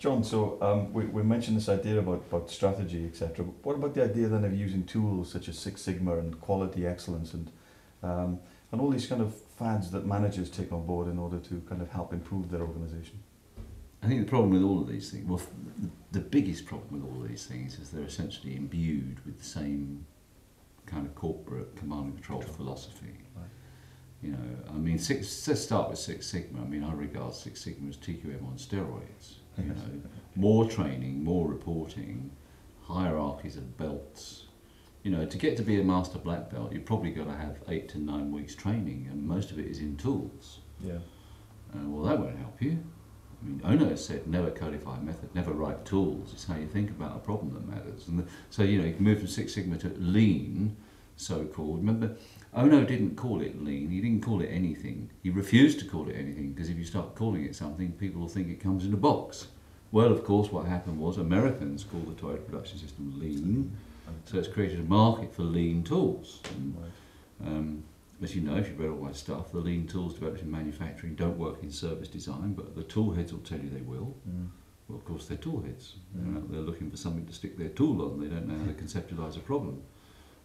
John, so we mentioned this idea about strategy, etc. But what about the idea then of using tools such as Six Sigma and quality excellence and all these kind of fads that managers take on board in order to kind of help improve their organisation? I think the problem with all of these things, well, the biggest problem with all of these things is they're essentially imbued with the same kind of corporate command and control philosophy. Right. You know, I mean, let's start with Six Sigma. I mean, I regard Six Sigma as TQM on steroids. You know, more training, more reporting, hierarchies of belts. You know, to get to be a master black belt, you've probably got to have 8 to 9 weeks training, and most of it is in tools. Yeah. Well, that won't help you. I mean, Ono said never codify a method, never write tools. It's how you think about a problem that matters. And so, you know, you can move from Six Sigma to lean, so-called. Remember, Ono didn't call it lean. He didn't call it anything. He refused to call it anything, because if you start calling it something, people will think it comes in a box. Well, of course, what happened was Americans called the Toyota production system lean, so it's created a market for lean tools. And, as you know, if you've read all my stuff, the lean tools developed in manufacturing don't work in service design, but the tool heads will tell you they will. Well, of course, they're tool heads. They're looking for something to stick their tool on. They don't know how to conceptualise a problem.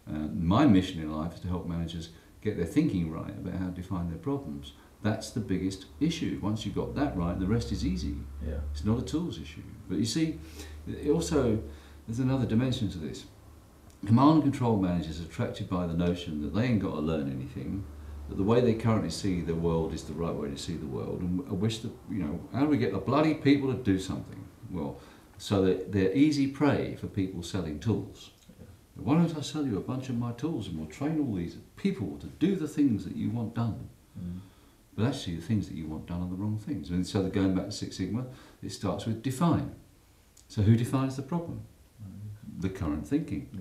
My mission in life is to help managers get their thinking right about how to define their problems. That's the biggest issue. Once you've got that right, the rest is easy. Yeah. It's not a tools issue. But you see, also, there's another dimension to this. Command and control managers are attracted by the notion that they ain't got to learn anything, that the way they currently see the world is the right way to see the world, and I wish that, you know, how do we get the bloody people to do something? Well, so that they're easy prey for people selling tools. Why don't I sell you a bunch of my tools and we'll train all these people to do the things that you want done? But actually the things that you want done are the wrong things. And so going back to Six Sigma, it starts with define. So who defines the problem? The current thinking. Yeah.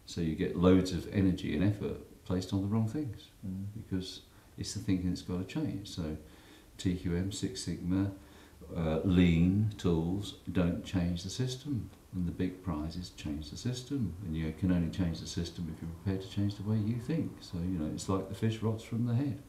So you get loads of energy and effort placed on the wrong things, because it's the thinking that's got to change. So TQM, Six Sigma, lean tools don't change the system. And the big prize is change the system. And you can only change the system if you're prepared to change the way you think. So, you know, it's like the fish rots from the head.